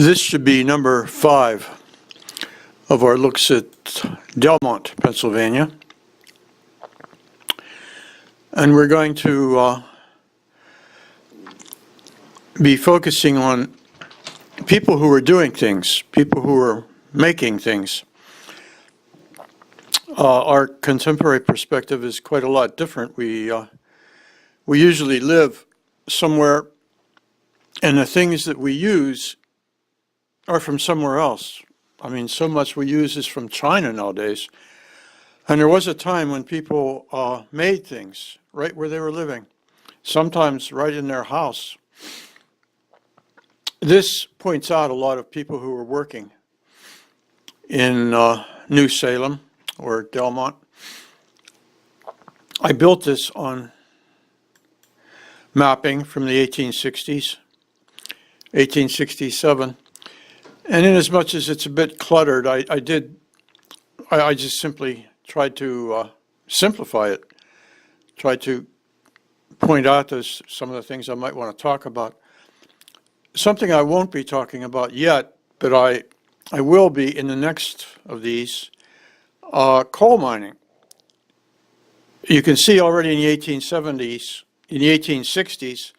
This should be number 5 of our looks at Delmont, Pennsylvania. And we're going to be focusing on people who are doing things, people who are making things. Our contemporary perspective is quite a lot different. We usually live somewhere, and the things that we use are from somewhere else. I mean, so much we use is from China nowadays. And there was a time when people made things right where they were living, sometimes right in their house. This points out a lot of people who were working in New Salem or Delmont. I built this on mapping from the 1860s, 1867. And in as much as it's a bit cluttered, I just simply tried to simplify it, tried to point out some of the things I might want to talk about. Something I won't be talking about yet, but I will be in the next of these, coal mining. You can see already in the 1870s, in the 1860s,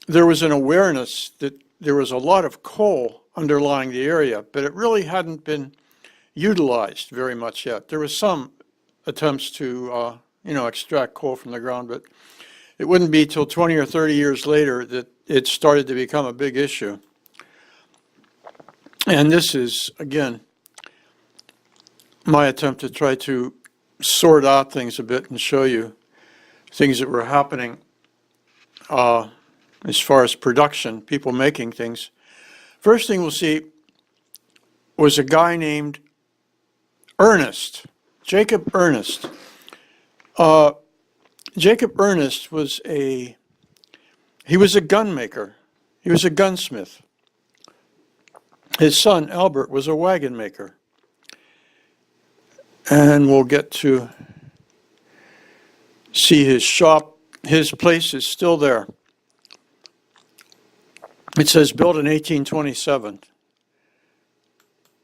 there was an awareness that there was a lot of coal underlying the area, but it really hadn't been utilized very much yet. There was some attempts to, extract coal from the ground, but it wouldn't be till 20 or 30 years later that it started to become a big issue. And this is, again, my attempt to try to sort out things a bit and show you things that were happening as far as production, people making things. First thing we'll see was a guy named Ernest, Jacob Ernest. Jacob Ernest was a gun maker. He was a gunsmith. His son, Albert, was a wagon maker. And we'll get to see his shop. His place is still there. It says built in 1827.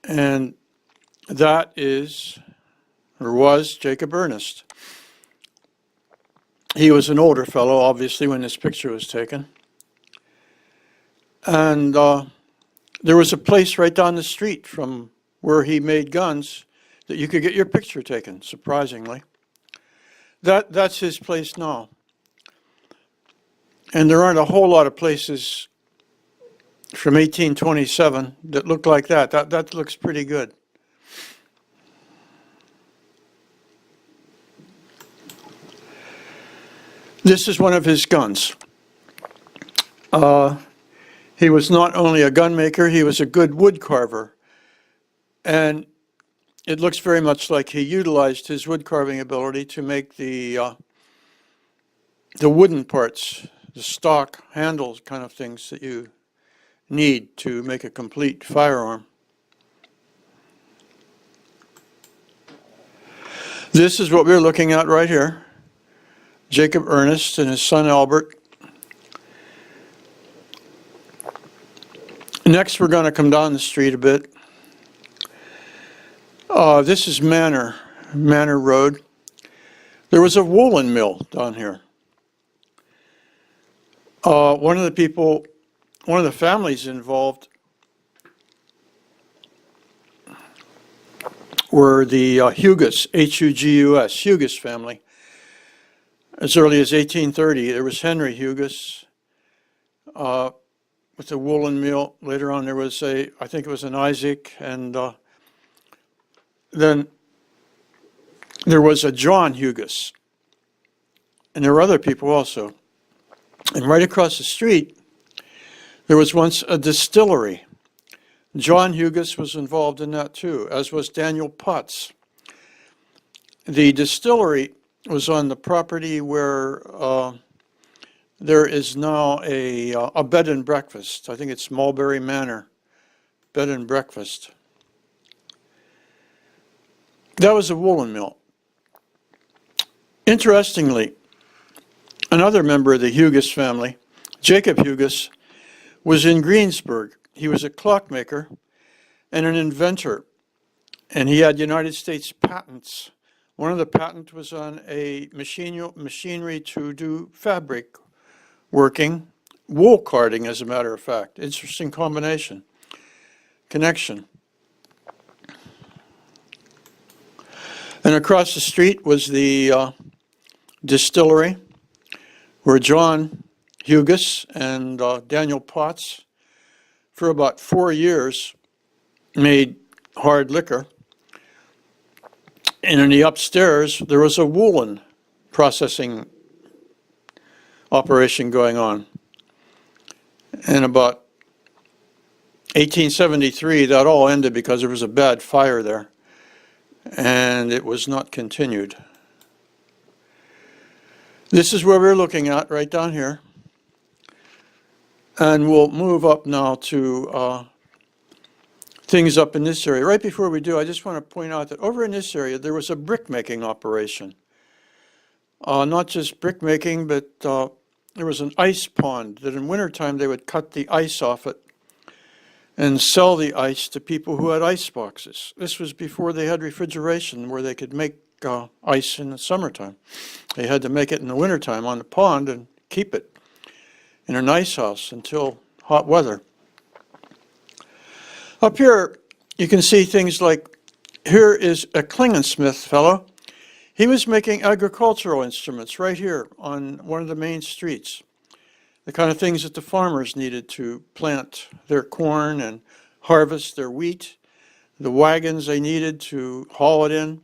And that is, or was, Jacob Ernest. He was an older fellow, obviously, when this picture was taken. And there was a place right down the street from where he made guns that you could get your picture taken, surprisingly. That's his place now. And there aren't a whole lot of places from 1827 that look like that. That looks pretty good. This is one of his guns. He was not only a gun maker, he was a good wood carver. And it looks very much like he utilized his wood carving ability to make the wooden parts, the stock handles kind of things that you need to make a complete firearm. This is what we're looking at right here. Jacob Ernest and his son Albert. Next, we're going to come down the street a bit. This is Manor Road. There was a woolen mill down here. One of the families involved were the Hugus, H-U-G-U-S, Hugus family. As early as 1830, there was Henry Hugus with the woolen mill. Later on, there was I think it was an Isaac, and then there was a John Hugus, and there were other people also. And right across the street, there was once a distillery. John Hugus was involved in that too, as was Daniel Potts. The distillery was on the property where there is now a bed and breakfast. I think it's Mulberry Manor, bed and breakfast. That was a woolen mill. Interestingly, another member of the Hugus family, Jacob Hugus, was in Greensburg he was a clockmaker and an inventor, and he had United States patents. One of the patents was on a machinery to do fabric working, wool carding, as a matter of fact. Interesting connection. And across the street was the distillery where John Hugus and Daniel Potts, for about 4 years, made hard liquor. And in the upstairs, there was a woolen processing operation going on. And about 1873, that all ended because there was a bad fire there, and it was not continued. This is where we're looking at, right down here. And we'll move up now to things up in this area. Right before we do, I just want to point out that over in this area, there was a brick-making operation. Not just brick-making, but there was an ice pond that in wintertime they would cut the ice off it and sell the ice to people who had ice boxes. This was before they had refrigeration where they could make ice in the summertime. They had to make it in the wintertime on the pond and keep it in an ice house until hot weather. Up here, you can see things like, here is a Klingensmith fellow. He was making agricultural instruments right here on one of the main streets. The kind of things that the farmers needed to plant their corn and harvest their wheat, the wagons they needed to haul it in,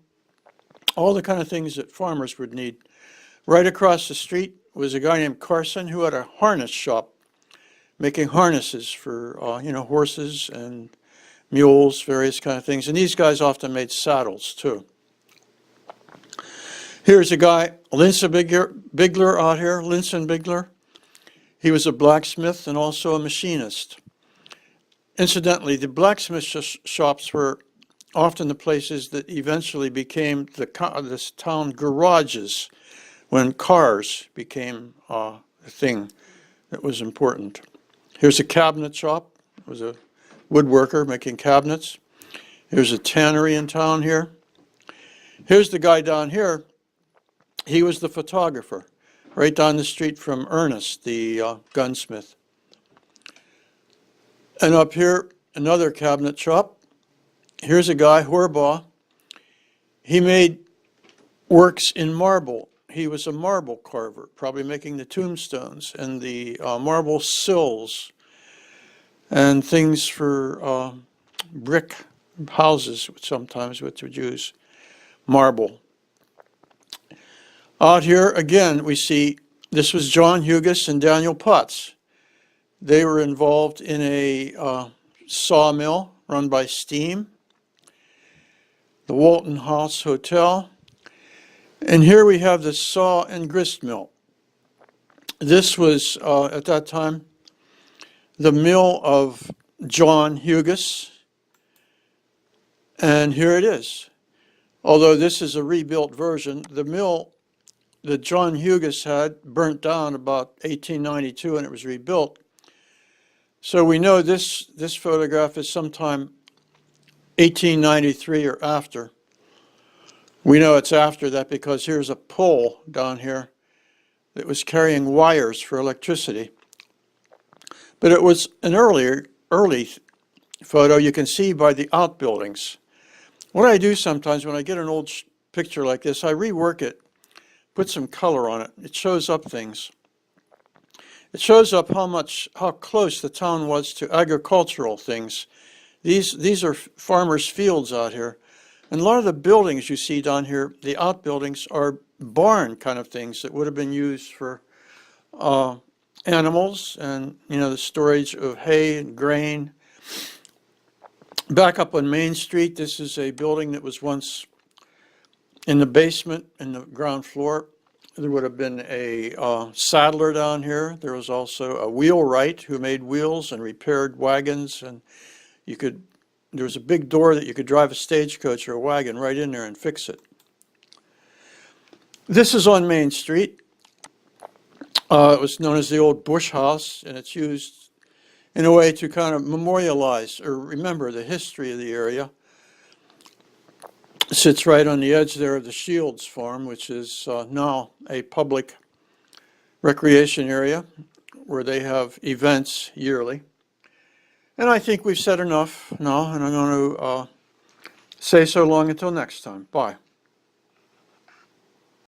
all the kind of things that farmers would need. Right across the street was a guy named Carson who had a harness shop, making harnesses for horses and mules, various kind of things. And these guys often made saddles too. Here's a guy, Linson Bigler out here, Linson Bigler. He was a blacksmith and also a machinist. Incidentally, the blacksmith shops were often the places that eventually became this town garages when cars became a thing that was important. Here's a cabinet shop. It was a woodworker making cabinets. Here's a tannery in town here. Here's the guy down here. He was the photographer, right down the street from Ernest, the gunsmith. And up here, another cabinet shop. Here's a guy, Horbaugh. He made works in marble. He was a marble carver, probably making the tombstones and the marble sills and things for brick houses, sometimes which would use marble. Out here, again, we see this was John Hugus and Daniel Potts. They were involved in a sawmill run by steam, the Walton House Hotel. And here we have the saw and grist mill. This was, at that time, the mill of John Hugus. And here it is. Although this is a rebuilt version, the mill that John Hugus had burnt down about 1892 and it was rebuilt. So we know this photograph is sometime 1893 or after. We know it's after that because here's a pole down here that was carrying wires for electricity. But it was an early photo you can see by the outbuildings. What I do sometimes when I get an old picture like this, I rework it, put some color on it. It shows up things. It shows up how close the town was to agricultural things. These are farmers' fields out here. And a lot of the buildings you see down here, the outbuildings, are barn kind of things that would have been used for animals and, the storage of hay and grain. Back up on Main Street, this is a building that was once in the basement, in the ground floor. There would have been a saddler down here. There was also a wheelwright who made wheels and repaired wagons, and there was a big door that you could drive a stagecoach or a wagon right in there and fix it. This is on Main Street. It was known as the old Bush House, and it's used in a way to kind of memorialize or remember the history of the area. It sits right on the edge there of the Shields Farm, which is now a public recreation area where they have events yearly. And I think we've said enough now, and I'm going to say so long until next time. Bye.